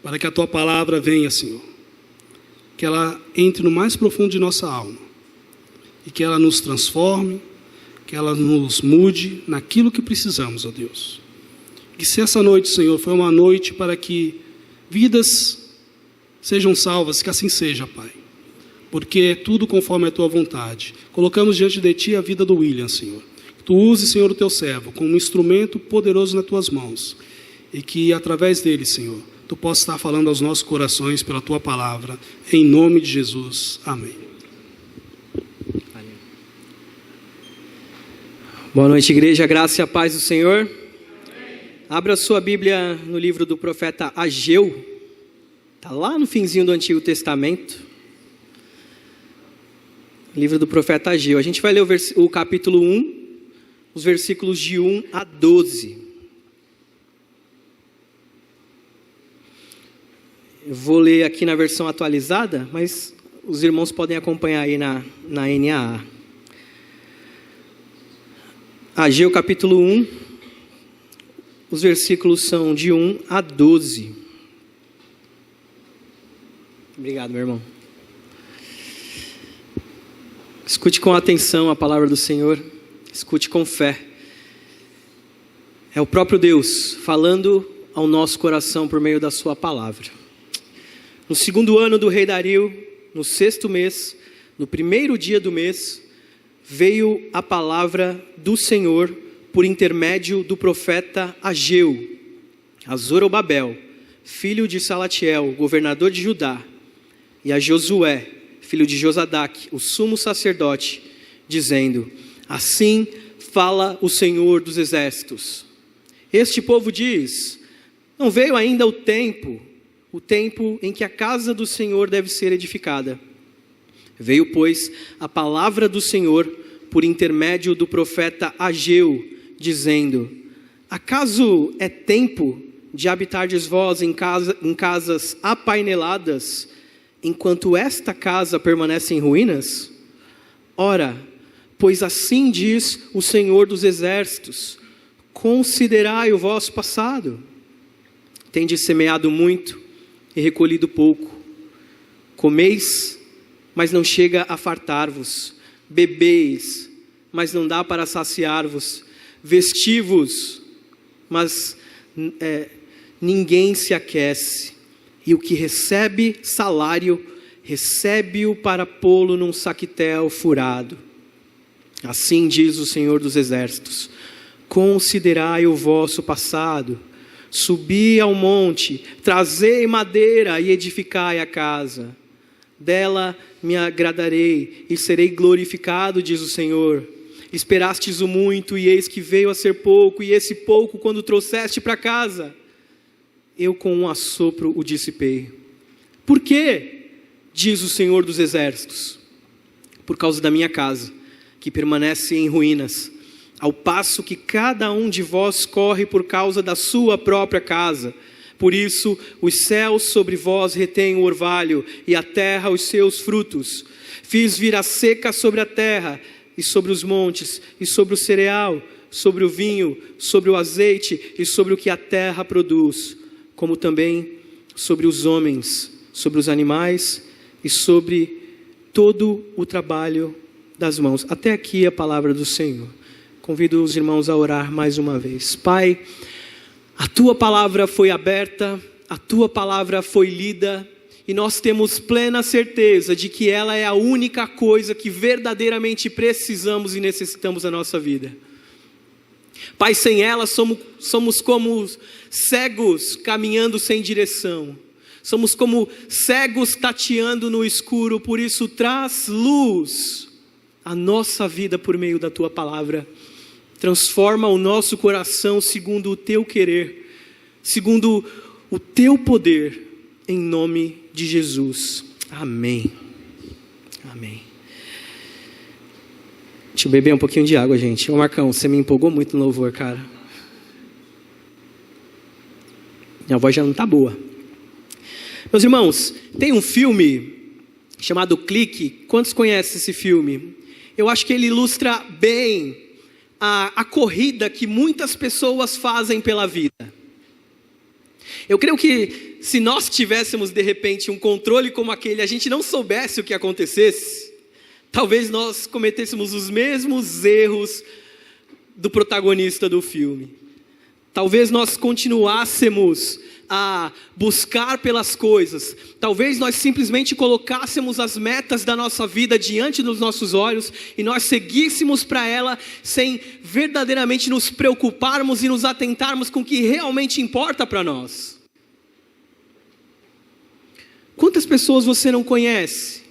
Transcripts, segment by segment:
para que a Tua palavra venha, Senhor, que ela entre no mais profundo de nossa alma, e que ela nos transforme, que ela nos mude naquilo que precisamos, ó Deus. Que se essa noite, Senhor, foi uma noite para que vidas sejam salvas, que assim seja, Pai, porque é tudo conforme a Tua vontade. Colocamos diante de Ti a vida do William, Senhor. Que Tu use, Senhor, o Teu servo como um instrumento poderoso nas Tuas mãos, e que através dele, Senhor, Tu possa estar falando aos nossos corações pela Tua palavra, em nome de Jesus, amém. Boa noite, igreja, a graça e a paz do Senhor. Abra sua Bíblia no livro do profeta Ageu, está lá no finzinho do Antigo Testamento. Livro do profeta Ageu, a gente vai ler o capítulo 1, os versículos de 1 a 12. Eu vou ler aqui na versão atualizada, mas os irmãos podem acompanhar aí na NAA. Ageu capítulo 1, os versículos são de 1 a 12. Obrigado, meu irmão. Escute com atenção a palavra do Senhor, escute com fé. É o próprio Deus falando ao nosso coração por meio da sua palavra. No 2º ano do rei Dario, no 6º mês, no 1º dia do mês, veio a palavra do Senhor por intermédio do profeta Ageu, a Zorobabel, filho de Salatiel, governador de Judá, e a Josué, filho de Josadaque, o sumo sacerdote, dizendo: assim fala o Senhor dos exércitos. Este povo diz: não veio ainda o tempo em que a casa do Senhor deve ser edificada. Veio, pois, a palavra do Senhor por intermédio do profeta Ageu, dizendo: acaso é tempo de habitardes vós em casas apaineladas, enquanto esta casa permanece em ruínas? Ora, pois assim diz o Senhor dos exércitos: considerai o vosso passado. Tendes semeado muito e recolhido pouco. Comeis, mas não chega a fartar-vos. Bebeis, mas não dá para saciar-vos. Vestivos, mas ninguém se aquece. E o que recebe salário, recebe-o para pô-lo num saquetel furado. Assim diz o Senhor dos exércitos: considerai o vosso passado. Subi ao monte, trazei madeira e edificai a casa. Dela me agradarei e serei glorificado, diz o Senhor. Esperastes o muito e eis que veio a ser pouco, e esse pouco quando trouxeste para casa, eu com um assopro o dissipei. Por quê? Diz o Senhor dos exércitos: por causa da minha casa, que permanece em ruínas, ao passo que cada um de vós corre por causa da sua própria casa. Por isso, os céus sobre vós retêm o orvalho, e a terra os seus frutos. Fiz vir a seca sobre a terra, e sobre os montes, e sobre o cereal, sobre o vinho, sobre o azeite, e sobre o que a terra produz, como também sobre os homens, sobre os animais, e sobre todo o trabalho das mãos. Até aqui a palavra do Senhor. Convido os irmãos a orar mais uma vez. Pai, a Tua palavra foi aberta, a Tua palavra foi lida, e nós temos plena certeza de que ela é a única coisa que verdadeiramente precisamos e necessitamos na nossa vida. Pai, sem ela somos como cegos caminhando sem direção. Somos como cegos tateando no escuro. Por isso, traz luz à nossa vida por meio da Tua palavra. Transforma o nosso coração segundo o Teu querer, segundo o Teu poder, em nome de Jesus. Amém. Amém. Deixa eu beber um pouquinho de água, gente. Ô Marcão, você me empolgou muito no louvor, cara. Minha voz já não está boa. Meus irmãos, tem um filme chamado Clique. Quantos conhecem esse filme? Eu acho que ele ilustra bem a corrida que muitas pessoas fazem pela vida. Eu creio que se nós tivéssemos de repente um controle como aquele, a gente não soubesse o que acontecesse, talvez nós cometêssemos os mesmos erros do protagonista do filme. Talvez nós continuássemos a buscar pelas coisas. Talvez nós simplesmente colocássemos as metas da nossa vida diante dos nossos olhos e nós seguíssemos para ela sem verdadeiramente nos preocuparmos e nos atentarmos com o que realmente importa para nós. Quantas pessoas você não conhece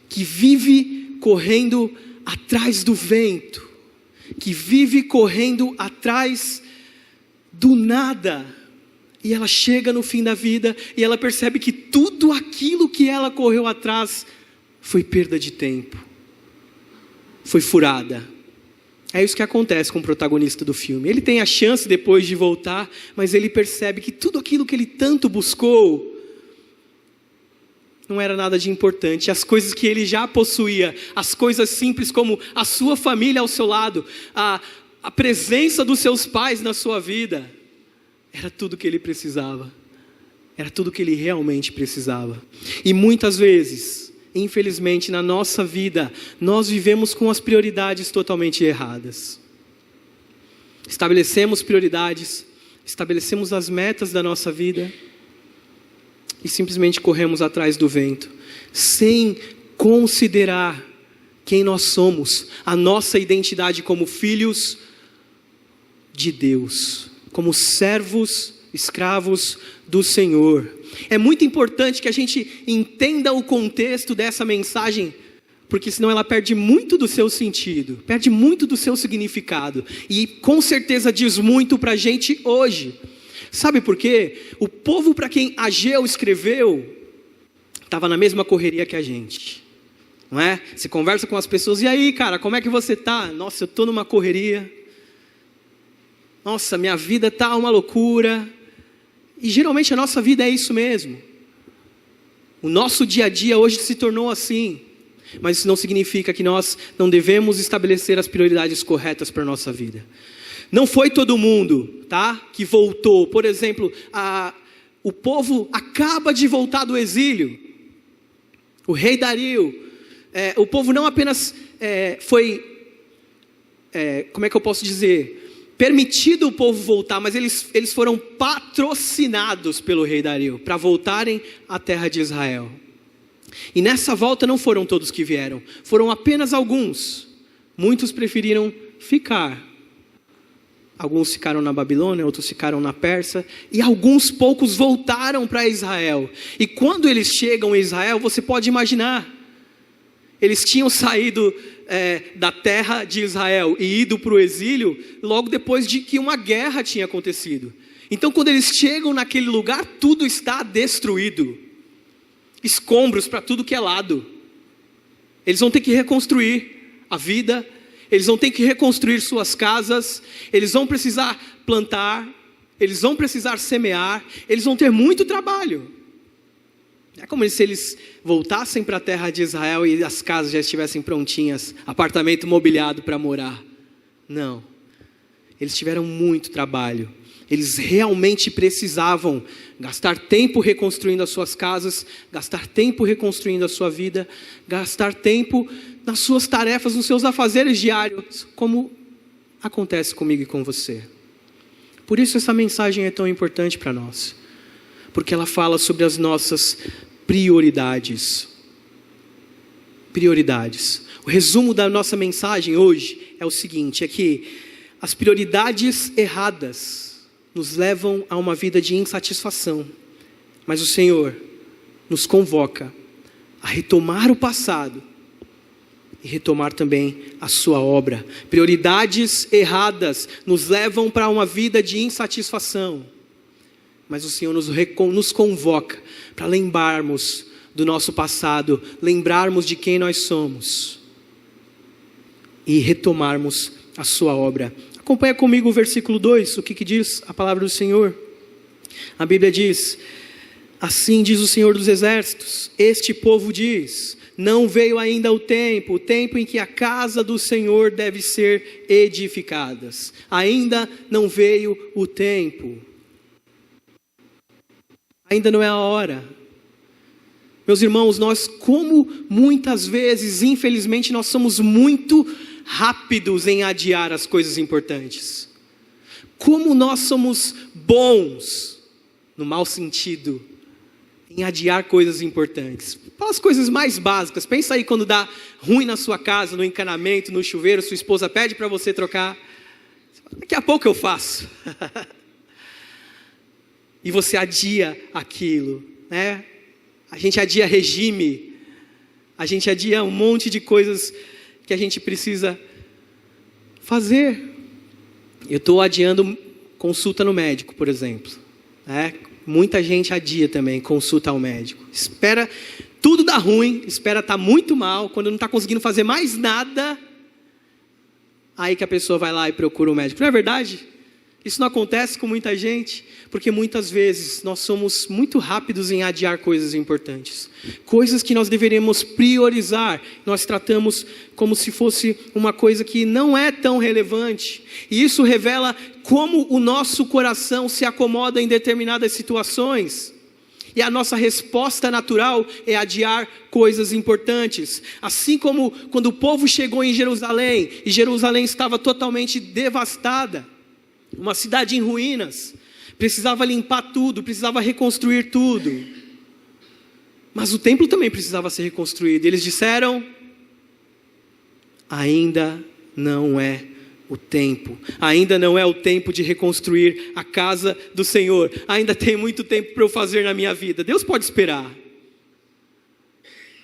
que vive correndo atrás do vento, que vive correndo atrás do nada, e ela chega no fim da vida e ela percebe que tudo aquilo que ela correu atrás foi perda de tempo, foi furada. É isso que acontece com o protagonista do filme. Ele tem a chance depois de voltar, mas ele percebe que tudo aquilo que ele tanto buscou não era nada de importante. As coisas que ele já possuía, as coisas simples como a sua família ao seu lado, a presença dos seus pais na sua vida, era tudo que ele precisava. Era tudo que ele realmente precisava. E muitas vezes, infelizmente, na nossa vida, nós vivemos com as prioridades totalmente erradas. Estabelecemos prioridades, estabelecemos as metas da nossa vida e simplesmente corremos atrás do vento, sem considerar quem nós somos, a nossa identidade como filhos de Deus, como servos, escravos do Senhor. É muito importante que a gente entenda o contexto dessa mensagem, porque senão ela perde muito do seu sentido, perde muito do seu significado, e com certeza diz muito para a gente hoje. Sabe por quê? O povo para quem Ageu escreveu estava na mesma correria que a gente, não é? Você conversa com as pessoas, e aí, cara, como é que você tá? Nossa, eu estou numa correria. Nossa, minha vida está uma loucura. E geralmente a nossa vida é isso mesmo. O nosso dia a dia hoje se tornou assim. Mas isso não significa que nós não devemos estabelecer as prioridades corretas para a nossa vida. Não foi todo mundo, tá, que voltou. Por exemplo, o povo acaba de voltar do exílio. O rei Dario. O povo não apenas foi... como é que eu posso dizer? Permitido o povo voltar, mas eles foram patrocinados pelo rei Dario para voltarem à terra de Israel. E nessa volta não foram todos que vieram, foram apenas alguns. Muitos preferiram ficar. Alguns ficaram na Babilônia, outros ficaram na Pérsia, e alguns poucos voltaram para Israel. E quando eles chegam em Israel, você pode imaginar, eles tinham saído da terra de Israel e ido para o exílio logo depois de que uma guerra tinha acontecido. Então quando eles chegam naquele lugar, tudo está destruído. Escombros para tudo que é lado. Eles vão ter que reconstruir a vida, eles vão ter que reconstruir suas casas, eles vão precisar plantar, eles vão precisar semear, eles vão ter muito trabalho. É como se eles voltassem para a terra de Israel e as casas já estivessem prontinhas, apartamento mobiliado para morar. Não. Eles tiveram muito trabalho. Eles realmente precisavam gastar tempo reconstruindo as suas casas, gastar tempo reconstruindo a sua vida, gastar tempo nas suas tarefas, nos seus afazeres diários, como acontece comigo e com você. Por isso essa mensagem é tão importante para nós, porque ela fala sobre as nossas prioridades. Prioridades. O resumo da nossa mensagem hoje é o seguinte, é que as prioridades erradas nos levam a uma vida de insatisfação, mas o Senhor nos convoca a retomar o passado e retomar também a sua obra. Prioridades erradas nos levam para uma vida de insatisfação, mas o Senhor nos convoca para lembrarmos do nosso passado, lembrarmos de quem nós somos e retomarmos a sua obra. Acompanha comigo o versículo 2, o que diz a palavra do Senhor. A Bíblia diz: assim diz o Senhor dos Exércitos, este povo diz, não veio ainda o tempo em que a casa do Senhor deve ser edificada. Ainda não veio o tempo. Ainda não é a hora. Meus irmãos, nós, como muitas vezes, infelizmente, nós somos muito rápidos em adiar as coisas importantes. Como nós somos bons, no mau sentido, em adiar coisas importantes. As coisas mais básicas. Pensa aí quando dá ruim na sua casa, no encanamento, no chuveiro, sua esposa pede para você trocar. Daqui a pouco eu faço. E você adia aquilo, né? A gente adia regime, a gente adia um monte de coisas que a gente precisa fazer. Eu estou adiando consulta no médico, por exemplo. Muita gente adia também consulta ao médico. Espera tudo dar ruim, espera estar muito mal, quando não está conseguindo fazer mais nada, aí que a pessoa vai lá e procura o médico. Não é verdade? Isso não acontece com muita gente, porque muitas vezes nós somos muito rápidos em adiar coisas importantes. Coisas que nós deveríamos priorizar, nós tratamos como se fosse uma coisa que não é tão relevante. E isso revela como o nosso coração se acomoda em determinadas situações. E a nossa resposta natural é adiar coisas importantes. Assim como quando o povo chegou em Jerusalém, e Jerusalém estava totalmente devastada, uma cidade em ruínas, precisava limpar tudo, precisava reconstruir tudo. Mas o templo também precisava ser reconstruído. Eles disseram: ainda não é o tempo. Ainda não é o tempo de reconstruir a casa do Senhor. Ainda tem muito tempo para eu fazer na minha vida. Deus pode esperar.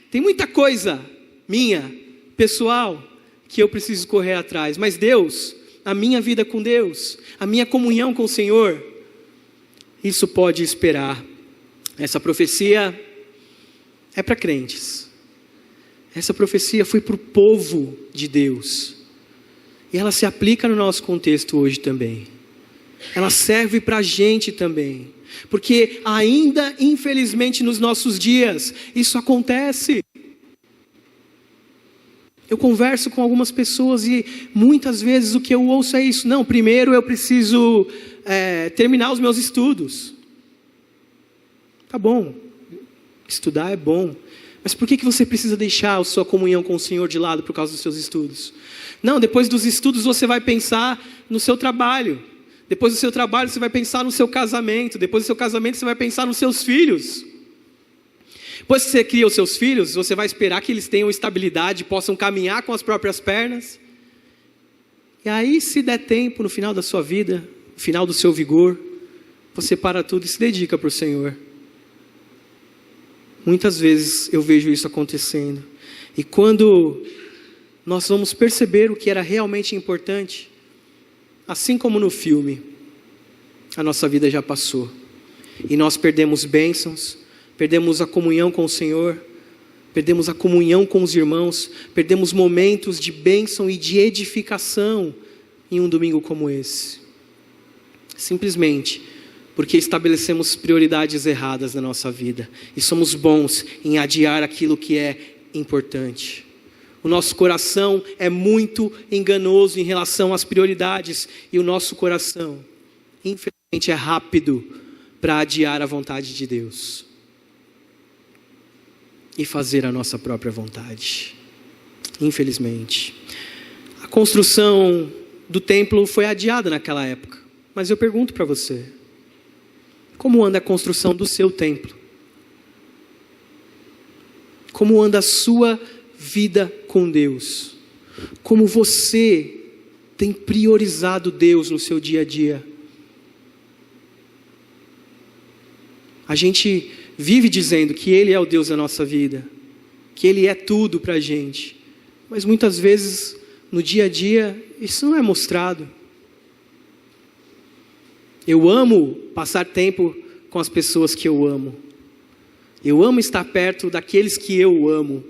Tem muita coisa minha, pessoal, que eu preciso correr atrás. Mas Deus, a minha vida com Deus, a minha comunhão com o Senhor, isso pode esperar. Essa profecia é para crentes. Essa profecia foi para o povo de Deus. E ela se aplica no nosso contexto hoje também. Ela serve para a gente também. Porque ainda, infelizmente, nos nossos dias, isso acontece. Eu converso com algumas pessoas e muitas vezes o que eu ouço é isso. Não, primeiro eu preciso terminar os meus estudos. Tá bom, estudar é bom. Mas por que você precisa deixar a sua comunhão com o Senhor de lado por causa dos seus estudos? Não, depois dos estudos você vai pensar no seu trabalho. Depois do seu trabalho você vai pensar no seu casamento. Depois do seu casamento você vai pensar nos seus filhos. Depois que você cria os seus filhos, você vai esperar que eles tenham estabilidade, possam caminhar com as próprias pernas. E aí, se der tempo no final da sua vida, no final do seu vigor, você para tudo e se dedica para o Senhor. Muitas vezes eu vejo isso acontecendo. E quando nós vamos perceber o que era realmente importante, assim como no filme, a nossa vida já passou. E nós perdemos bênçãos, perdemos a comunhão com o Senhor, perdemos a comunhão com os irmãos, perdemos momentos de bênção e de edificação em um domingo como esse. Simplesmente porque estabelecemos prioridades erradas na nossa vida e somos bons em adiar aquilo que é importante. O nosso coração é muito enganoso em relação às prioridades e o nosso coração, infelizmente, é rápido para adiar a vontade de Deus e fazer a nossa própria vontade. Infelizmente. A construção do templo foi adiada naquela época. Mas eu pergunto para você, como anda a construção do seu templo? Como anda a sua vida com Deus? Como você tem priorizado Deus no seu dia a dia? A gente vive dizendo que Ele é o Deus da nossa vida, que Ele é tudo para a gente. Mas muitas vezes, no dia a dia, isso não é mostrado. Eu amo passar tempo com as pessoas que eu amo. Eu amo estar perto daqueles que eu amo.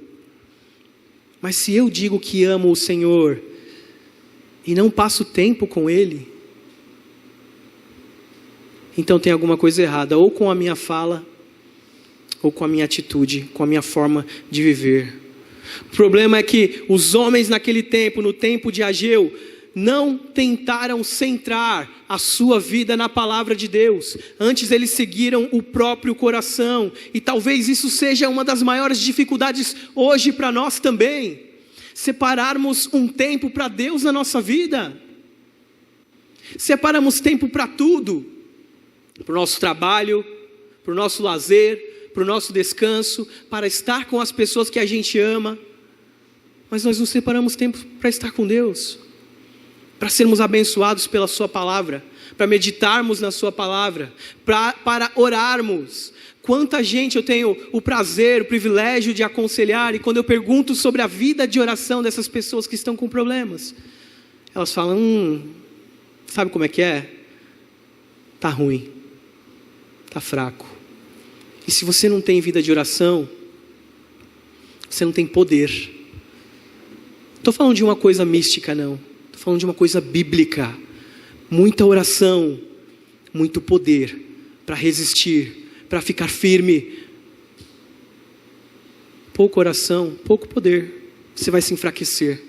Mas se eu digo que amo o Senhor e não passo tempo com Ele, então tem alguma coisa errada, ou com a minha fala, ou com a minha atitude, com a minha forma de viver. O problema é que os homens naquele tempo, no tempo de Ageu, não tentaram centrar a sua vida na palavra de Deus. Antes eles seguiram o próprio coração. E talvez isso seja uma das maiores dificuldades hoje para nós também. Separarmos um tempo para Deus na nossa vida. Separamos tempo para tudo. Para o nosso trabalho, para o nosso lazer, para o nosso descanso, para estar com as pessoas que a gente ama. Mas nós não separamos tempo para estar com Deus, para sermos abençoados pela sua palavra, para meditarmos na sua palavra, para orarmos. Quanta gente eu tenho o prazer, o privilégio de aconselhar, e quando eu pergunto sobre a vida de oração dessas pessoas que estão com problemas, elas falam, sabe como é que é? Tá ruim, tá fraco. E se você não tem vida de oração, você não tem poder. Não estou falando de uma coisa mística, não. Estou falando de uma coisa bíblica. Muita oração, muito poder para resistir, para ficar firme. Pouca oração, pouco poder. Você vai se enfraquecer.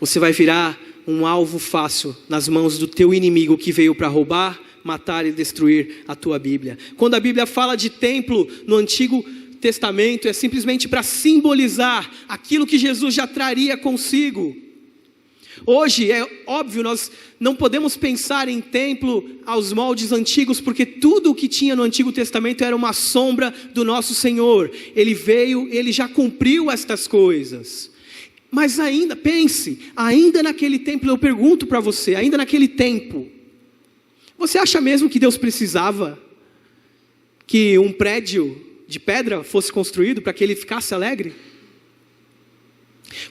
Você vai virar um alvo fácil nas mãos do teu inimigo que veio para roubar, matar e destruir a tua Bíblia. Quando a Bíblia fala de templo no Antigo Testamento, é simplesmente para simbolizar aquilo que Jesus já traria consigo. Hoje, é óbvio, nós não podemos pensar em templo aos moldes antigos, porque tudo o que tinha no Antigo Testamento era uma sombra do nosso Senhor. Ele veio, ele já cumpriu estas coisas. Mas ainda, pense, ainda naquele templo, eu pergunto para você, ainda naquele tempo, você acha mesmo que Deus precisava que um prédio de pedra fosse construído para que ele ficasse alegre?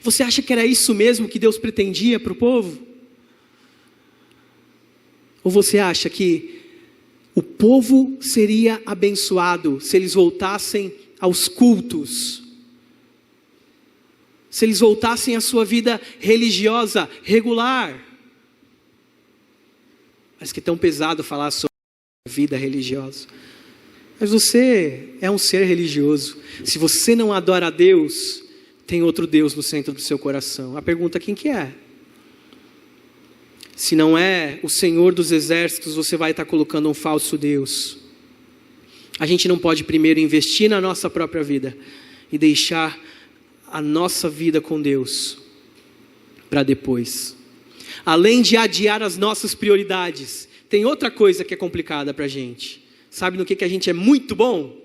Você acha que era isso mesmo que Deus pretendia para o povo? Ou você acha que o povo seria abençoado se eles voltassem aos cultos? Se eles voltassem à sua vida religiosa regular? Mas que é tão pesado falar sobre a vida religiosa. Mas você é um ser religioso. Se você não adora a Deus, tem outro Deus no centro do seu coração. A pergunta é: quem que é? Se não é o Senhor dos exércitos, você vai estar colocando um falso Deus. A gente não pode primeiro investir na nossa própria vida e deixar a nossa vida com Deus para depois. Além de adiar as nossas prioridades, tem outra coisa que é complicada para a gente. Sabe no que a gente é muito bom?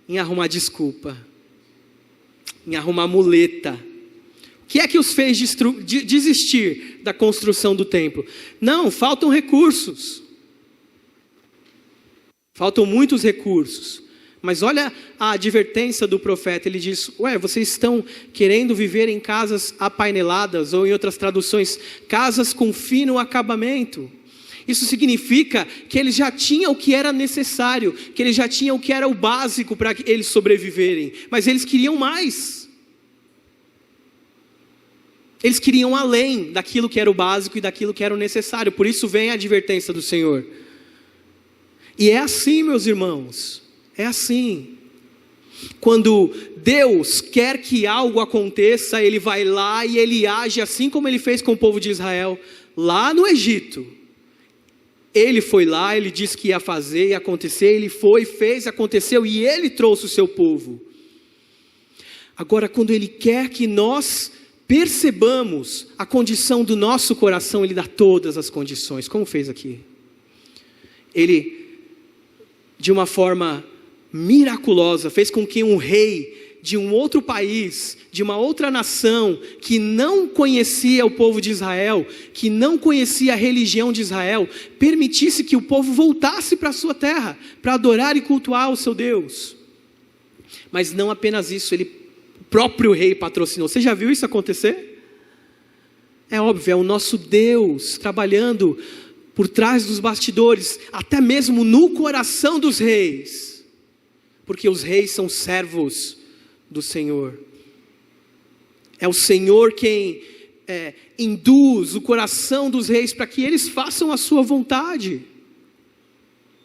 Em arrumar desculpa. Em arrumar muleta. O que é que os fez desistir da construção do templo? Não, faltam recursos. Faltam muitos recursos. Mas olha a advertência do profeta. Ele diz: vocês estão querendo viver em casas apaineladas, ou em outras traduções, casas com fino acabamento. Isso significa que eles já tinham o que era necessário, que eles já tinham o que era o básico para eles sobreviverem, mas eles queriam mais. Eles queriam além daquilo que era o básico e daquilo que era o necessário. Por isso vem a advertência do Senhor. E é assim, meus irmãos, é assim. Quando Deus quer que algo aconteça, Ele vai lá e Ele age assim como Ele fez com o povo de Israel, lá no Egito. Ele foi lá, Ele disse que ia fazer e acontecer, Ele foi, fez, aconteceu e Ele trouxe o seu povo. Agora, quando Ele quer que nós percebamos a condição do nosso coração, Ele dá todas as condições, como fez aqui. Ele, de uma forma miraculosa, fez com que um rei de um outro país, de uma outra nação, que não conhecia o povo de Israel, que não conhecia a religião de Israel, permitisse que o povo voltasse para a sua terra, para adorar e cultuar o seu Deus. Mas não apenas isso, o próprio rei patrocinou. Você já viu isso acontecer? É óbvio, é o nosso Deus trabalhando por trás dos bastidores, até mesmo no coração dos reis, porque os reis são servos do Senhor. É o Senhor quem induz o coração dos reis para que eles façam a sua vontade.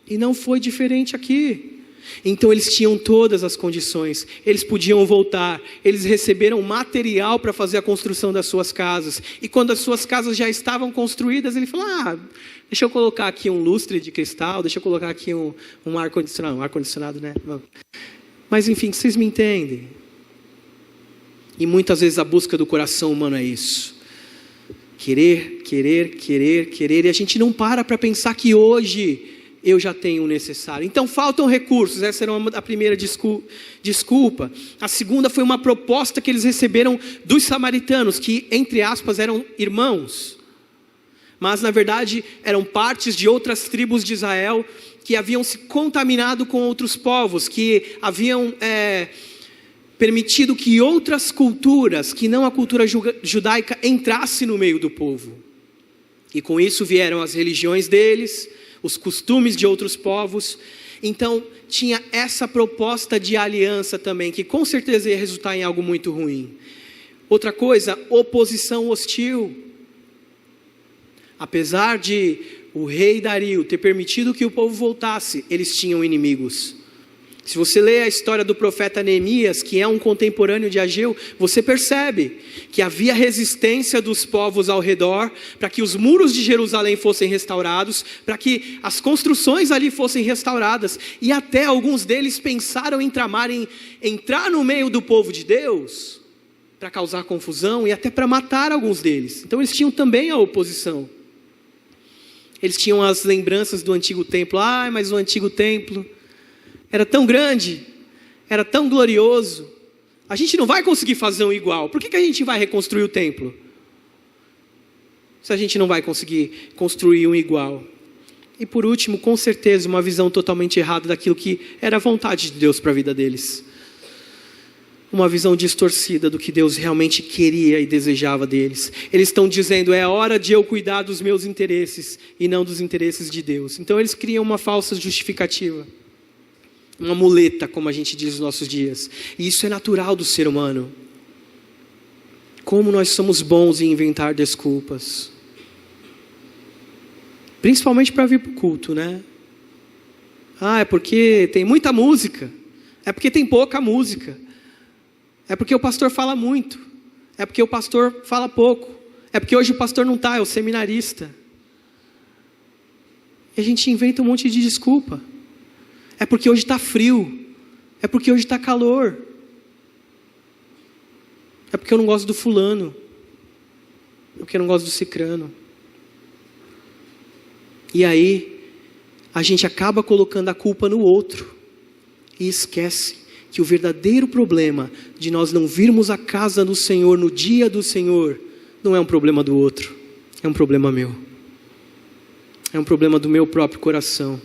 E não foi diferente aqui. Então eles tinham todas as condições, eles podiam voltar, eles receberam material para fazer a construção das suas casas. E quando as suas casas já estavam construídas, ele falou, deixa eu colocar aqui um lustre de cristal, deixa eu colocar aqui um ar-condicionado, né? Mas enfim, vocês me entendem. E muitas vezes a busca do coração humano é isso. Querer, e a gente não para pensar que hoje eu já tenho o necessário. Então faltam recursos, essa era a primeira desculpa. A segunda foi uma proposta que eles receberam dos samaritanos, que entre aspas eram irmãos, mas na verdade eram partes de outras tribos de Israel, que haviam se contaminado com outros povos, que haviam permitido que outras culturas, que não a cultura judaica, entrasse no meio do povo. E com isso vieram as religiões deles, os costumes de outros povos. Então tinha essa proposta de aliança também, que com certeza ia resultar em algo muito ruim. Outra coisa, oposição hostil. Apesar de o rei Dario ter permitido que o povo voltasse, eles tinham inimigos. Se você lê a história do profeta Neemias, que é um contemporâneo de Ageu, você percebe que havia resistência dos povos ao redor para que os muros de Jerusalém fossem restaurados, para que as construções ali fossem restauradas, e até alguns deles pensaram em entrar no meio do povo de Deus para causar confusão e até para matar alguns deles. Então eles tinham também a oposição. Eles tinham as lembranças do antigo templo. Mas o antigo templo era tão grande, era tão glorioso, a gente não vai conseguir fazer um igual. Por que a gente vai reconstruir o templo? Se a gente não vai conseguir construir um igual. E por último, com certeza, uma visão totalmente errada daquilo que era a vontade de Deus para a vida deles. Uma visão distorcida do que Deus realmente queria e desejava deles. Eles estão dizendo, é hora de eu cuidar dos meus interesses e não dos interesses de Deus. Então eles criam uma falsa justificativa. Uma muleta, como a gente diz nos nossos dias. E isso é natural do ser humano. Como nós somos bons em inventar desculpas. Principalmente para vir para o culto, né? É porque tem muita música. É porque tem pouca música. É porque o pastor fala muito. É porque o pastor fala pouco. É porque hoje o pastor não está, é o seminarista. E a gente inventa um monte de desculpa. É porque hoje está frio. É porque hoje está calor. É porque eu não gosto do fulano. É porque eu não gosto do cicrano. E aí, a gente acaba colocando a culpa no outro. E esquece que o verdadeiro problema de nós não virmos à casa do Senhor no dia do Senhor, não é um problema do outro. É um problema meu. É um problema do meu próprio coração.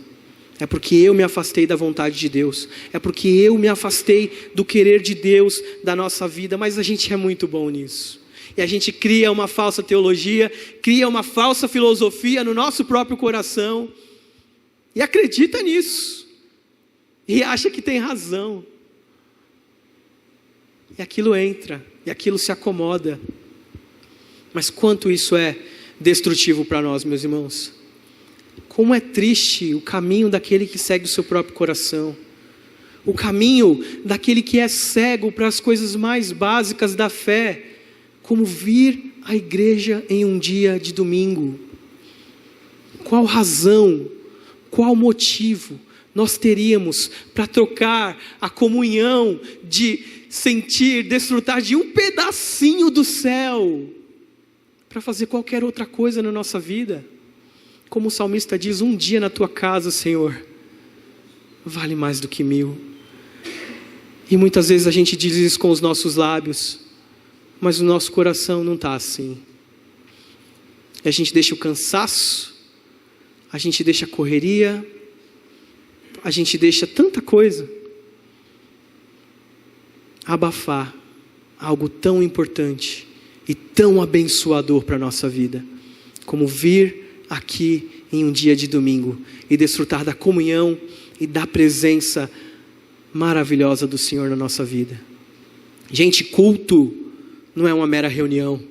É porque eu me afastei da vontade de Deus. É porque eu me afastei do querer de Deus da nossa vida. Mas a gente é muito bom nisso. E a gente cria uma falsa teologia, cria uma falsa filosofia no nosso próprio coração. E acredita nisso. E acha que tem razão. E aquilo entra. E aquilo se acomoda. Mas quanto isso é destrutivo para nós, meus irmãos. Como é triste o caminho daquele que segue o seu próprio coração. O caminho daquele que é cego para as coisas mais básicas da fé. Como vir à igreja em um dia de domingo. Qual razão, qual motivo nós teríamos para trocar a comunhão de sentir, desfrutar de um pedacinho do céu para fazer qualquer outra coisa na nossa vida? Como o salmista diz, um dia na tua casa, Senhor, vale mais do que 1000. E muitas vezes a gente diz isso com os nossos lábios, mas o nosso coração não está assim. E a gente deixa o cansaço, a gente deixa a correria, a gente deixa tanta coisa abafar algo tão importante e tão abençoador para a nossa vida, como vir aqui em um dia de domingo e desfrutar da comunhão e da presença maravilhosa do Senhor na nossa vida. Gente, culto não é uma mera reunião.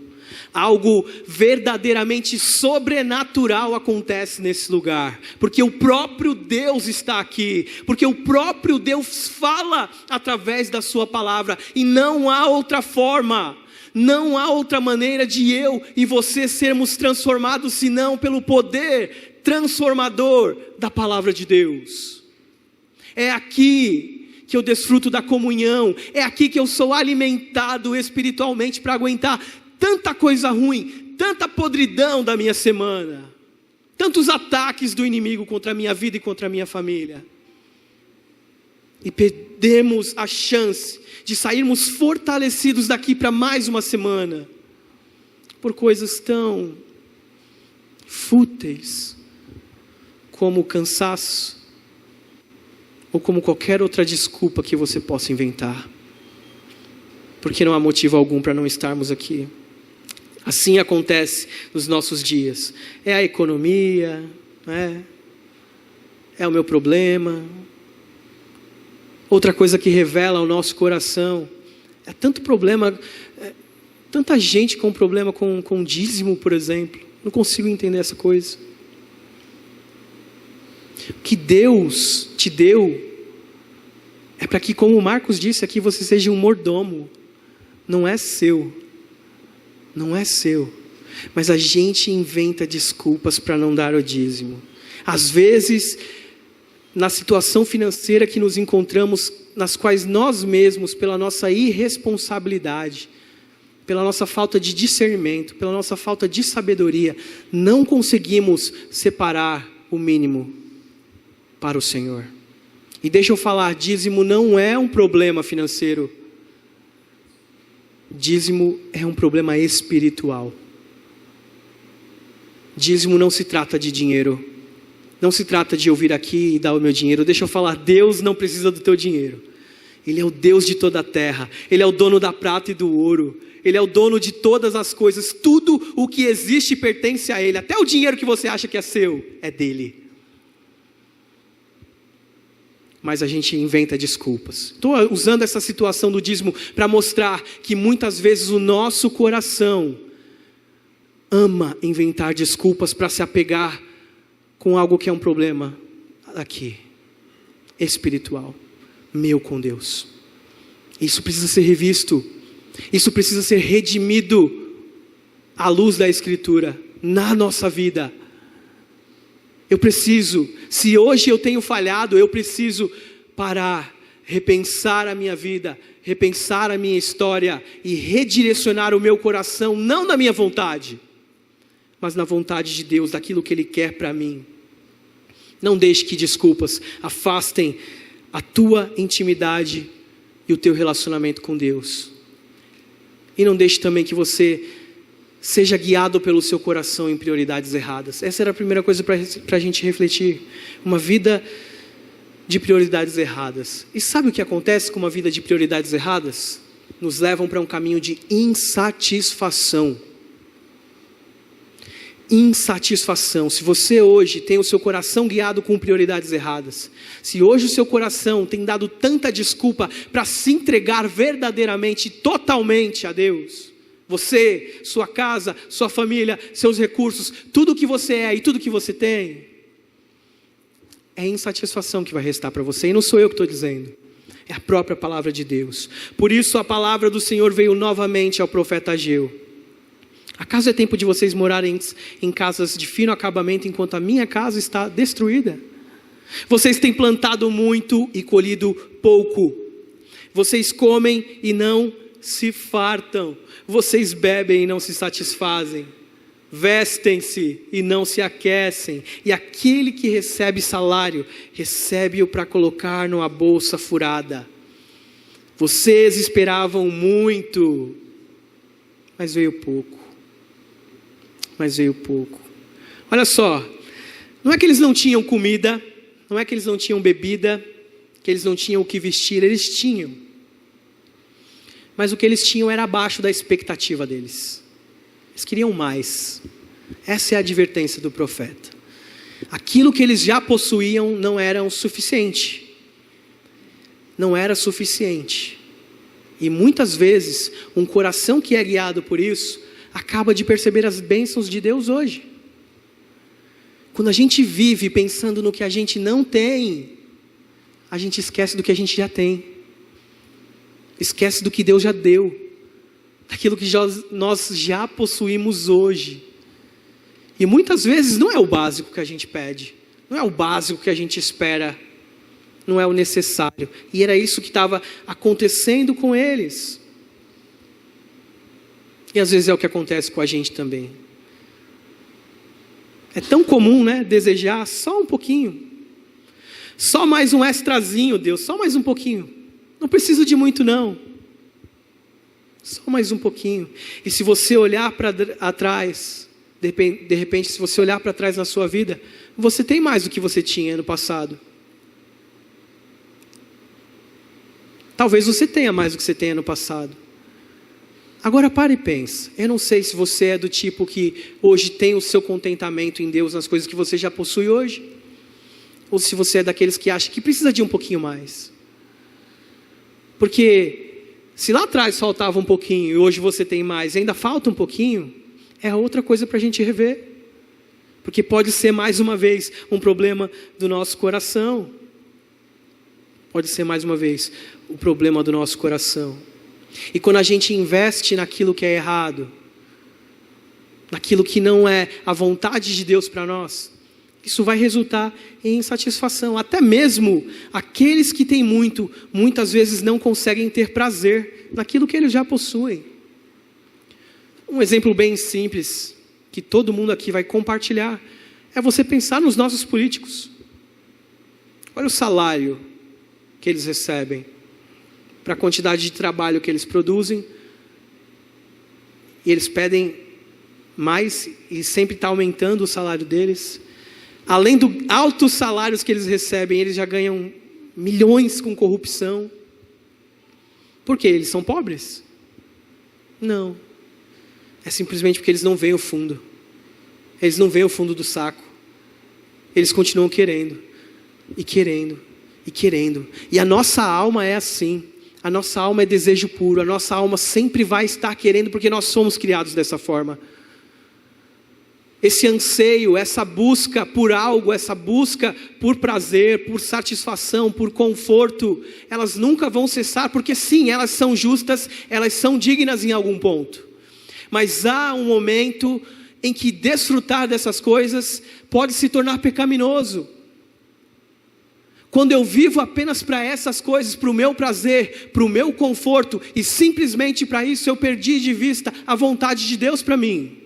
Algo verdadeiramente sobrenatural acontece nesse lugar, porque o próprio Deus está aqui, porque o próprio Deus fala através da sua palavra, e não há outra forma, não há outra maneira de eu e você sermos transformados, senão pelo poder transformador da palavra de Deus. É aqui que eu desfruto da comunhão, é aqui que eu sou alimentado espiritualmente para aguentar tanta coisa ruim, tanta podridão da minha semana, tantos ataques do inimigo contra a minha vida e contra a minha família. E perdemos a chance de sairmos fortalecidos daqui para mais uma semana, por coisas tão fúteis, como o cansaço, ou como qualquer outra desculpa que você possa inventar, porque não há motivo algum para não estarmos aqui. Assim acontece nos nossos dias. É a economia, é o meu problema. Outra coisa que revela o nosso coração, é tanto problema, tanta gente com problema com dízimo, por exemplo. Não consigo entender essa coisa. O que Deus te deu é para que, como o Marcos disse aqui, você seja um mordomo. Não é seu. Não é seu, mas a gente inventa desculpas para não dar o dízimo. Às vezes, na situação financeira que nos encontramos, nas quais nós mesmos, pela nossa irresponsabilidade, pela nossa falta de discernimento, pela nossa falta de sabedoria, não conseguimos separar o mínimo para o Senhor. E deixa eu falar, dízimo não é um problema financeiro. Dízimo é um problema espiritual. Dízimo não se trata de dinheiro. Não se trata de eu vir aqui e dar o meu dinheiro. Deixa eu falar, Deus não precisa do teu dinheiro. Ele é o Deus de toda a terra. Ele é o dono da prata e do ouro. Ele é o dono de todas as coisas. Tudo o que existe pertence a Ele. Até o dinheiro que você acha que é seu, é dele. Mas a gente inventa desculpas. Estou usando essa situação do dízimo para mostrar que muitas vezes o nosso coração ama inventar desculpas para se apegar com algo que é um problema aqui, espiritual, meu com Deus. Isso precisa ser revisto, isso precisa ser redimido à luz da Escritura, na nossa vida. Eu preciso, se hoje eu tenho falhado, eu preciso parar, repensar a minha vida, repensar a minha história e redirecionar o meu coração, não na minha vontade, mas na vontade de Deus, daquilo que Ele quer para mim. Não deixe que desculpas afastem a tua intimidade e o teu relacionamento com Deus. E não deixe também que você seja guiado pelo seu coração em prioridades erradas. Essa era a primeira coisa para a gente refletir. Uma vida de prioridades erradas. E sabe o que acontece com uma vida de prioridades erradas? Nos levam para um caminho de insatisfação. Insatisfação. Se você hoje tem o seu coração guiado com prioridades erradas, se hoje o seu coração tem dado tanta desculpa para se entregar verdadeiramente, totalmente a Deus, você, sua casa, sua família, seus recursos, tudo o que você é e tudo que você tem, é insatisfação que vai restar para você. E não sou eu que estou dizendo, é a própria palavra de Deus. Por isso a palavra do Senhor veio novamente ao profeta Ageu. Acaso é tempo de vocês morarem em casas de fino acabamento, enquanto a minha casa está destruída? Vocês têm plantado muito e colhido pouco. Vocês comem e não se fartam. Vocês bebem e não se satisfazem. Vestem-se e não se aquecem. E aquele que recebe salário, recebe-o para colocar numa bolsa furada. Vocês esperavam muito, mas veio pouco. Olha só, não é que eles não tinham comida, não é que eles não tinham bebida, que eles não tinham o que vestir, eles tinham. Mas o que eles tinham era abaixo da expectativa deles. Eles queriam mais. Essa é a advertência do profeta. Aquilo que eles já possuíam não era o suficiente. Não era suficiente. E muitas vezes, um coração que é guiado por isso, acaba de perceber as bênçãos de Deus hoje. Quando a gente vive pensando no que a gente não tem, a gente esquece do que a gente já tem. Esquece do que Deus já deu. Daquilo que nós já possuímos hoje. E muitas vezes não é o básico que a gente pede. Não é o básico que a gente espera. Não é o necessário. E era isso que estava acontecendo com eles. E às vezes é o que acontece com a gente também. É tão comum, né? Desejar só um pouquinho. Só mais um extrazinho, Deus. Só mais um pouquinho. Não preciso de muito, não. Só mais um pouquinho. E se você olhar para trás, de repente, se você olhar para trás na sua vida, você tem mais do que você tinha no passado. Talvez você tenha mais do que você tenha no passado. Agora para e pensa. Eu não sei se você é do tipo que hoje tem o seu contentamento em Deus nas coisas que você já possui hoje. Ou se você é daqueles que acha que precisa de um pouquinho mais. Porque se lá atrás faltava um pouquinho e hoje você tem mais e ainda falta um pouquinho, é outra coisa para a gente rever. Porque pode ser mais uma vez um problema do nosso coração. Pode ser mais uma vez o problema do nosso coração. E quando a gente investe naquilo que é errado, naquilo que não é a vontade de Deus para nós, isso vai resultar em insatisfação. Até mesmo aqueles que têm muito, muitas vezes não conseguem ter prazer naquilo que eles já possuem. Um exemplo bem simples, que todo mundo aqui vai compartilhar, é você pensar nos nossos políticos. Olha o salário que eles recebem, para a quantidade de trabalho que eles produzem, e eles pedem mais, e sempre está aumentando o salário deles. Além dos altos salários que eles recebem, eles já ganham milhões com corrupção. Por quê? Eles são pobres? Não. É simplesmente porque eles não veem o fundo. Eles não veem o fundo do saco. Eles continuam querendo, e querendo, e querendo. E a nossa alma é assim. A nossa alma é desejo puro. A nossa alma sempre vai estar querendo, porque nós somos criados dessa forma. Esse anseio, essa busca por algo, essa busca por prazer, por satisfação, por conforto, elas nunca vão cessar, porque sim, elas são justas, elas são dignas em algum ponto. Mas há um momento em que desfrutar dessas coisas pode se tornar pecaminoso. Quando eu vivo apenas para essas coisas, para o meu prazer, para o meu conforto, e simplesmente para isso eu perdi de vista a vontade de Deus para mim.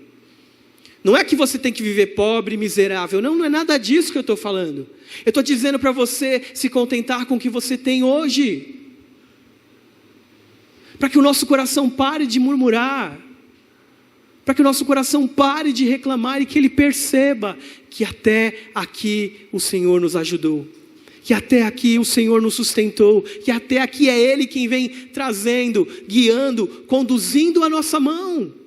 Não é que você tem que viver pobre, miserável. Não é nada disso que eu estou falando. Eu estou dizendo para você se contentar com o que você tem hoje. Para que o nosso coração pare de murmurar. Para que o nosso coração pare de reclamar e que ele perceba que até aqui o Senhor nos ajudou. Que até aqui o Senhor nos sustentou. Que até aqui é Ele quem vem trazendo, guiando, conduzindo a nossa mão.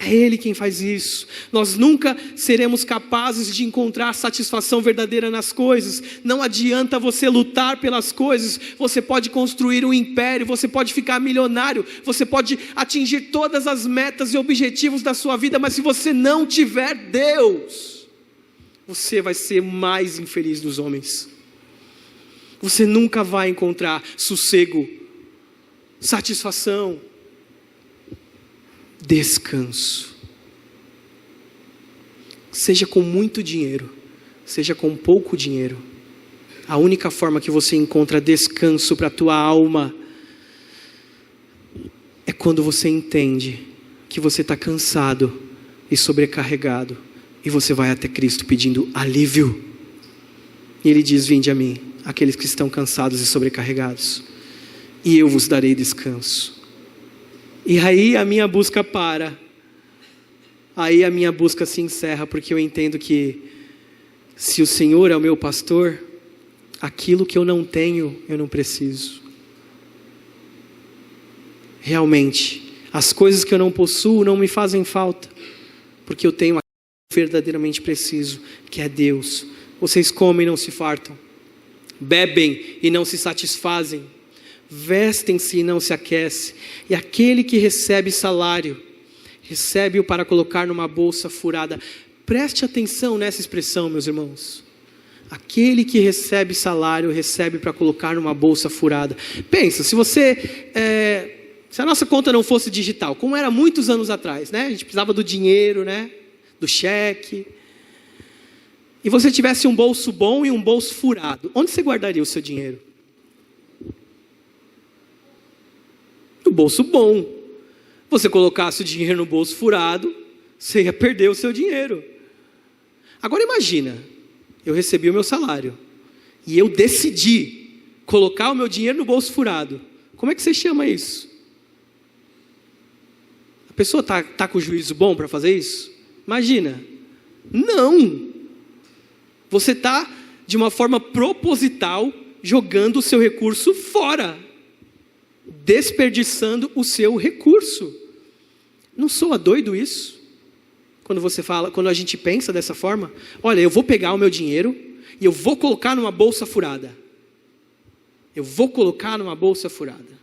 É Ele quem faz isso. Nós nunca seremos capazes de encontrar satisfação verdadeira nas coisas. Não adianta você lutar pelas coisas. Você pode construir um império, você pode ficar milionário, você pode atingir todas as metas e objetivos da sua vida, mas se você não tiver Deus, você vai ser o mais infeliz dos homens. Você nunca vai encontrar sossego, satisfação, descanso. Seja com muito dinheiro, seja com pouco dinheiro, a única forma que você encontra descanso para a tua alma é quando você entende que você está cansado e sobrecarregado e você vai até Cristo pedindo alívio. E Ele diz: vinde a mim, aqueles que estão cansados e sobrecarregados, e eu vos darei descanso. E aí a minha busca para. Aí a minha busca se encerra, porque eu entendo que se o Senhor é o meu pastor, aquilo que eu não tenho, eu não preciso. Realmente, as coisas que eu não possuo não me fazem falta, porque eu tenho aquilo que eu verdadeiramente preciso, que é Deus. Vocês comem e não se fartam, bebem e não se satisfazem, vestem-se e não se aquecem, e aquele que recebe salário, recebe-o para colocar numa bolsa furada. Preste atenção nessa expressão, meus irmãos. Aquele que recebe salário, recebe para colocar numa bolsa furada. Pensa, se a nossa conta não fosse digital, como era muitos anos atrás, né? A gente precisava do dinheiro, né? Do cheque. E você tivesse um bolso bom e um bolso furado, onde você guardaria o seu dinheiro? No bolso bom. Você colocasse o dinheiro no bolso furado, você ia perder o seu dinheiro. Agora imagina, eu recebi o meu salário e eu decidi colocar o meu dinheiro no bolso furado. Como é que você chama isso? A pessoa está com o juízo bom para fazer isso? Imagina. Não. Você está, de uma forma proposital, jogando o seu recurso fora. Desperdiçando o seu recurso. Não soa doido isso? Quando a gente pensa dessa forma, olha, eu vou pegar o meu dinheiro e eu vou colocar numa bolsa furada. Eu vou colocar numa bolsa furada.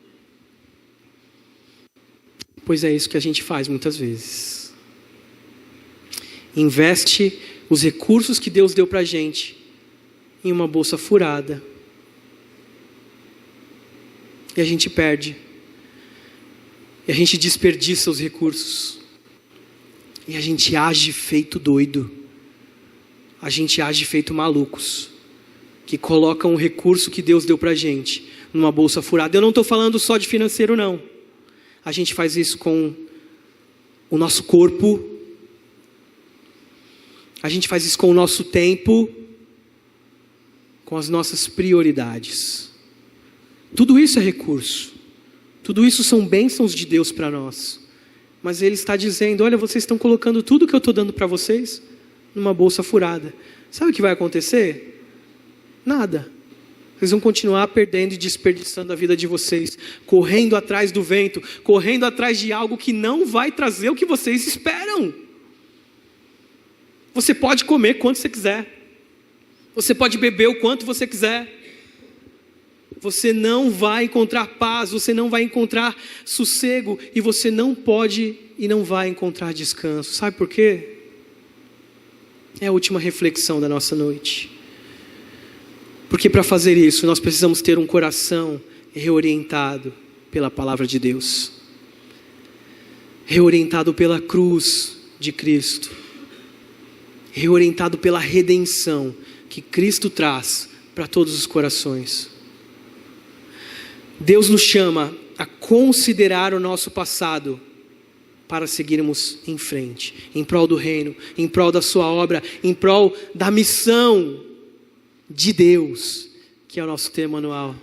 Pois é isso que a gente faz muitas vezes. Investe os recursos que Deus deu para a gente em uma bolsa furada. E a gente perde. E a gente desperdiça os recursos. E a gente age feito doido. A gente age feito malucos. Que colocam o recurso que Deus deu pra gente numa bolsa furada. Eu não estou falando só de financeiro, não. A gente faz isso com o nosso corpo. A gente faz isso com o nosso tempo. Com as nossas prioridades. Tudo isso é recurso. Tudo isso são bênçãos de Deus para nós. Mas Ele está dizendo, olha, vocês estão colocando tudo que eu estou dando para vocês numa bolsa furada. Sabe o que vai acontecer? Nada. Vocês vão continuar perdendo e desperdiçando a vida de vocês. Correndo atrás do vento. Correndo atrás de algo que não vai trazer o que vocês esperam. Você pode comer quanto você quiser. Você pode beber o quanto você quiser. Você não vai encontrar paz, você não vai encontrar sossego, e você não pode e não vai encontrar descanso. Sabe por quê? É a última reflexão da nossa noite. Porque para fazer isso, nós precisamos ter um coração reorientado pela palavra de Deus. Reorientado pela cruz de Cristo. Reorientado pela redenção que Cristo traz para todos os corações. Deus nos chama a considerar o nosso passado para seguirmos em frente, em prol do reino, em prol da sua obra, em prol da missão de Deus, que é o nosso tema anual.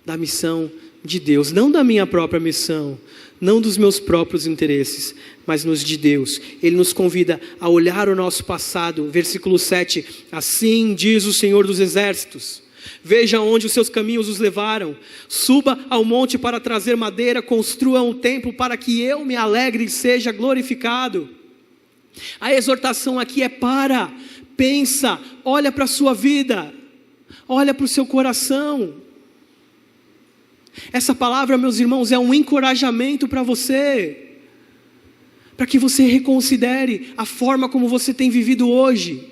Da missão de Deus, não da minha própria missão, não dos meus próprios interesses, mas nos de Deus. Ele nos convida a olhar o nosso passado, versículo 7, assim diz o Senhor dos Exércitos. Veja onde os seus caminhos os levaram. Suba ao monte para trazer madeira. Construa um templo para que eu me alegre e seja glorificado. A exortação aqui é para. Pensa, olha para a sua vida. Olha para o seu coração. Essa palavra, meus irmãos, é um encorajamento para você. Para que você reconsidere a forma como você tem vivido hoje.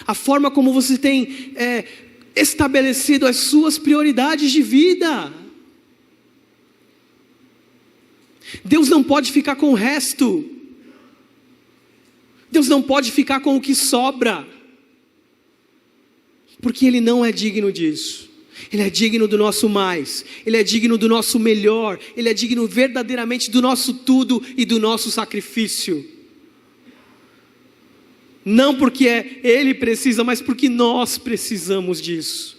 A forma como você tem estabelecido as suas prioridades de vida. Deus não pode ficar com o resto. Deus não pode ficar com o que sobra. Porque Ele não é digno disso. Ele é digno do nosso mais. Ele é digno do nosso melhor. Ele é digno verdadeiramente do nosso tudo e do nosso sacrifício. Não porque Ele precisa, mas porque nós precisamos disso.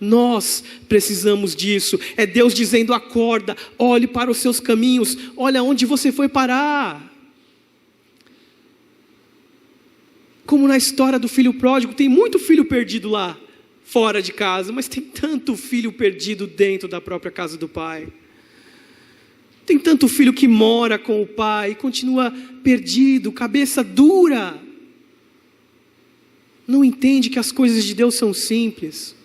Nós precisamos disso. É Deus dizendo, acorda, olhe para os seus caminhos, olha onde você foi parar. Como na história do filho pródigo, tem muito filho perdido lá, fora de casa, mas tem tanto filho perdido dentro da própria casa do pai. Tem tanto filho que mora com o pai e continua perdido, cabeça dura. Não entende que as coisas de Deus são simples.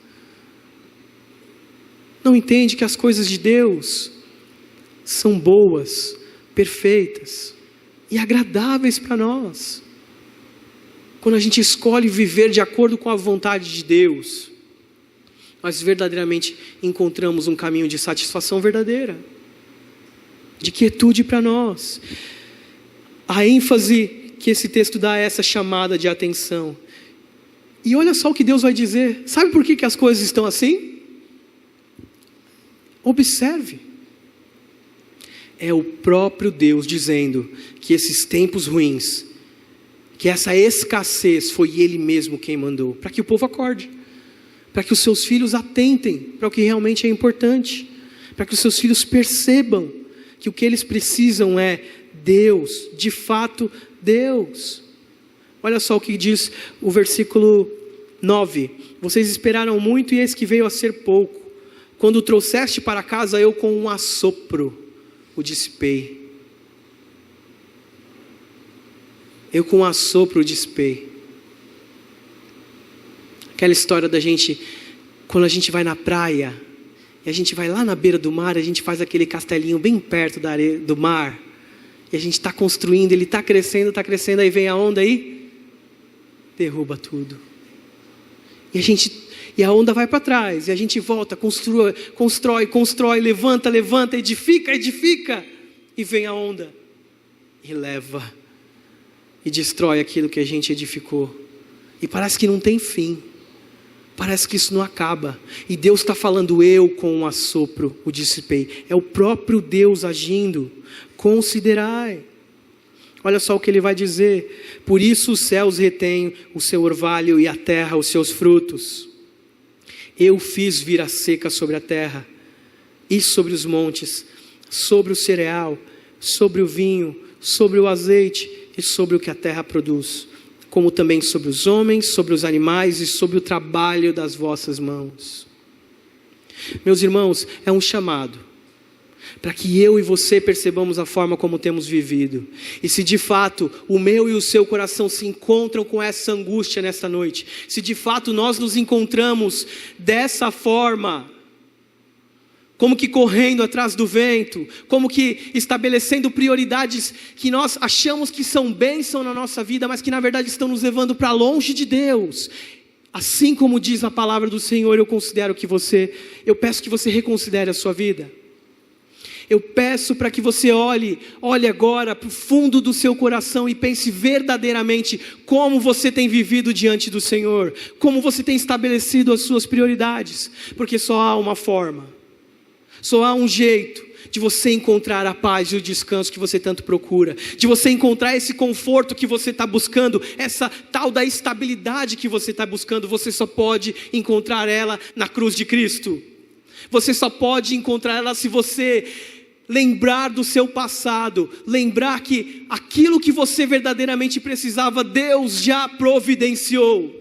não entende que as coisas de Deus são boas, perfeitas e agradáveis para nós. Quando a gente escolhe viver de acordo com a vontade de Deus, nós verdadeiramente encontramos um caminho de satisfação verdadeira, de quietude para nós. A ênfase que esse texto dá a essa chamada de atenção. E olha só o que Deus vai dizer. Sabe por que as coisas estão assim? Observe. É o próprio Deus dizendo que esses tempos ruins, que essa escassez foi Ele mesmo quem mandou, para que o povo acorde, para que os seus filhos atentem para o que realmente é importante, para que os seus filhos percebam que o que eles precisam é Deus, de fato Deus. Olha só o que diz o versículo 9: vocês esperaram muito e eis que veio a ser pouco. Quando o trouxeste para casa, eu com um assopro o dissipei. Eu com um assopro o dissipei. Aquela história da gente, quando a gente vai na praia, e a gente vai lá na beira do mar, a gente faz aquele castelinho bem perto da areia, do mar, e a gente está construindo, ele está crescendo, aí vem a onda aí, derruba tudo. E a onda vai para trás, e a gente volta, constrói, levanta, edifica, e vem a onda, e leva, e destrói aquilo que a gente edificou. E parece que não tem fim, parece que isso não acaba. E Deus está falando, eu com um assopro o dissipei. É o próprio Deus agindo. Considerai. Olha só o que ele vai dizer: por isso os céus retêm o seu orvalho e a terra os seus frutos. Eu fiz vir a seca sobre a terra e sobre os montes, sobre o cereal, sobre o vinho, sobre o azeite e sobre o que a terra produz, como também sobre os homens, sobre os animais e sobre o trabalho das vossas mãos. Meus irmãos, é um chamado para que eu e você percebamos a forma como temos vivido. E se de fato o meu e o seu coração se encontram com essa angústia nesta noite, se de fato nós nos encontramos dessa forma, como que correndo atrás do vento, como que estabelecendo prioridades que nós achamos que são bênção na nossa vida, mas que na verdade estão nos levando para longe de Deus. Assim como diz a palavra do Senhor, eu peço que você reconsidere a sua vida. Eu peço para que você olhe agora para o fundo do seu coração e pense verdadeiramente como você tem vivido diante do Senhor, como você tem estabelecido as suas prioridades, porque só há uma forma, só há um jeito de você encontrar a paz e o descanso que você tanto procura, de você encontrar esse conforto que você está buscando, essa tal da estabilidade que você está buscando. Você só pode encontrar ela na cruz de Cristo. Você só pode encontrar ela se você lembrar do seu passado, lembrar que aquilo que você verdadeiramente precisava, Deus já providenciou.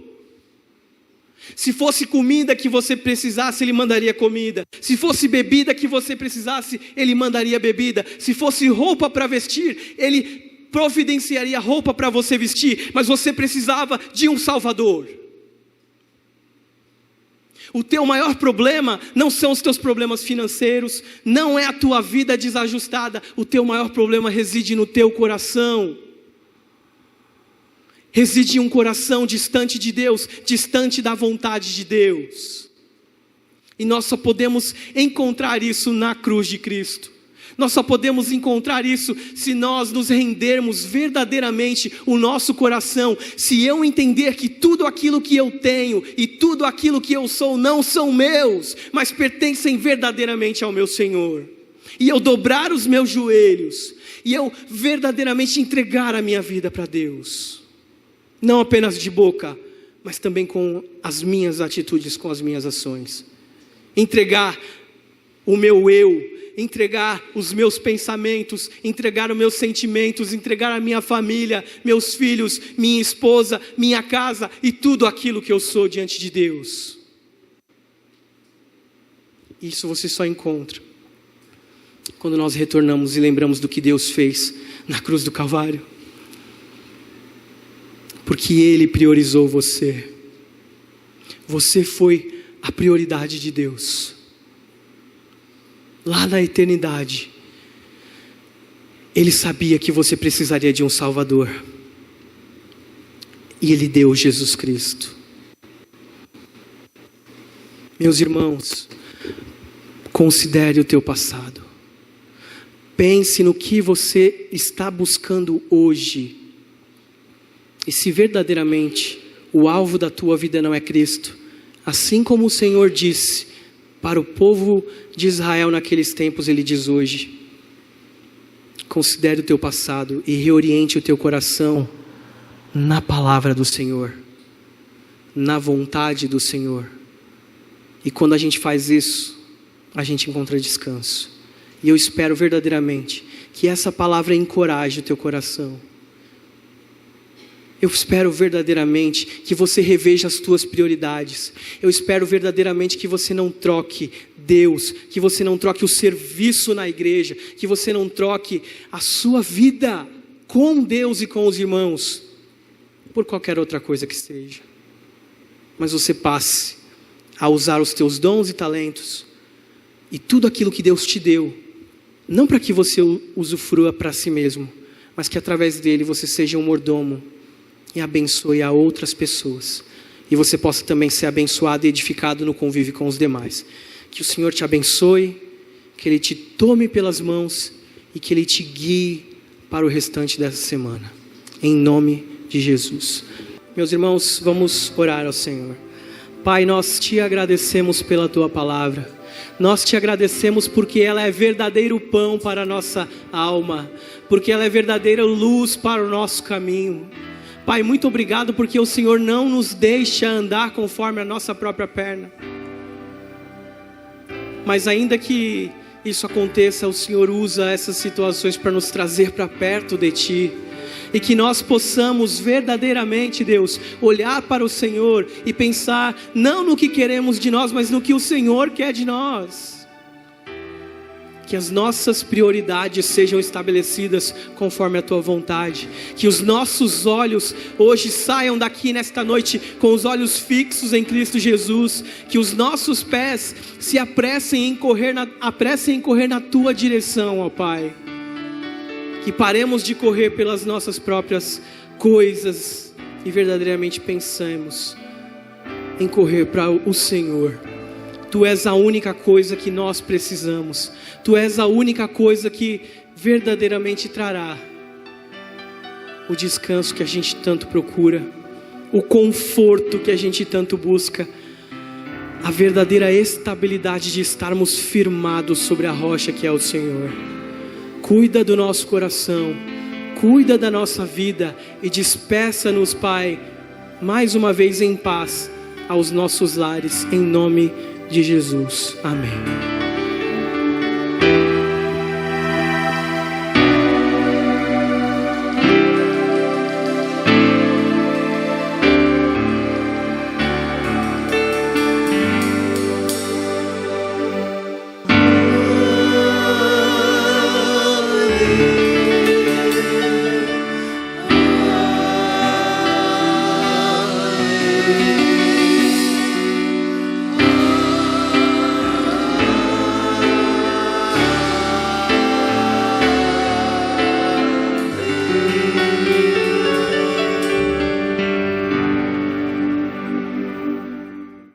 Se fosse comida que você precisasse, Ele mandaria comida. Se fosse bebida que você precisasse, Ele mandaria bebida. Se fosse roupa para vestir, Ele providenciaria roupa para você vestir. Mas você precisava de um Salvador. O teu maior problema não são os teus problemas financeiros, não é a tua vida desajustada. O teu maior problema reside no teu coração. Reside em um coração distante de Deus, distante da vontade de Deus. E nós só podemos encontrar isso na cruz de Cristo. Nós só podemos encontrar isso se nós nos rendermos verdadeiramente o nosso coração. Se eu entender que tudo aquilo que eu tenho e tudo aquilo que eu sou não são meus, mas pertencem verdadeiramente ao meu Senhor. E eu dobrar os meus joelhos e eu verdadeiramente entregar a minha vida para Deus. Não apenas de boca, mas também com as minhas atitudes, com as minhas ações. Entregar o meu eu, entregar os meus pensamentos, entregar os meus sentimentos, entregar a minha família, meus filhos, minha esposa, minha casa e tudo aquilo que eu sou diante de Deus. Isso você só encontra quando nós retornamos e lembramos do que Deus fez na cruz do Calvário. Porque Ele priorizou você. Você foi a prioridade de Deus. lá na eternidade, Ele sabia que você precisaria de um Salvador. E Ele deu Jesus Cristo. Meus irmãos, considere o teu passado. Pense no que você está buscando hoje. E se verdadeiramente o alvo da tua vida não é Cristo, assim como o Senhor disse para o povo de Israel naqueles tempos, Ele diz hoje: considere o teu passado e reoriente o teu coração na palavra do Senhor, na vontade do Senhor. E quando a gente faz isso, a gente encontra descanso. E eu espero verdadeiramente que essa palavra encoraje o teu coração. Eu espero verdadeiramente que você reveja as tuas prioridades. Eu espero verdadeiramente que você não troque Deus, que você não troque o serviço na igreja, que você não troque a sua vida com Deus e com os irmãos por qualquer outra coisa que seja. Mas você passe a usar os teus dons e talentos e tudo aquilo que Deus te deu, não para que você usufrua para si mesmo, mas que através dele você seja um mordomo e abençoe a outras pessoas. E você possa também ser abençoado e edificado no convívio com os demais. Que o Senhor te abençoe, que Ele te tome pelas mãos e que Ele te guie para o restante dessa semana. Em nome de Jesus. Meus irmãos, vamos orar ao Senhor. Pai, nós te agradecemos pela tua palavra. Nós te agradecemos porque ela é verdadeiro pão para a nossa alma, porque ela é verdadeira luz para o nosso caminho. Pai, muito obrigado porque o Senhor não nos deixa andar conforme a nossa própria perna. Mas ainda que isso aconteça, o Senhor usa essas situações para nos trazer para perto de Ti. E que nós possamos verdadeiramente, Deus, olhar para o Senhor e pensar não no que queremos de nós, mas no que o Senhor quer de nós. Que as nossas prioridades sejam estabelecidas conforme a Tua vontade. Que os nossos olhos hoje saiam daqui nesta noite com os olhos fixos em Cristo Jesus. Que os nossos pés se apressem em correr na Tua direção, ó Pai. Que paremos de correr pelas nossas próprias coisas e verdadeiramente pensemos em correr para o Senhor. Tu és a única coisa que nós precisamos. Tu és a única coisa que verdadeiramente trará o descanso que a gente tanto procura, o conforto que a gente tanto busca, a verdadeira estabilidade de estarmos firmados sobre a rocha que é o Senhor. Cuida do nosso coração, cuida da nossa vida e despeça-nos, Pai, mais uma vez em paz aos nossos lares, em nome de Jesus. Amém.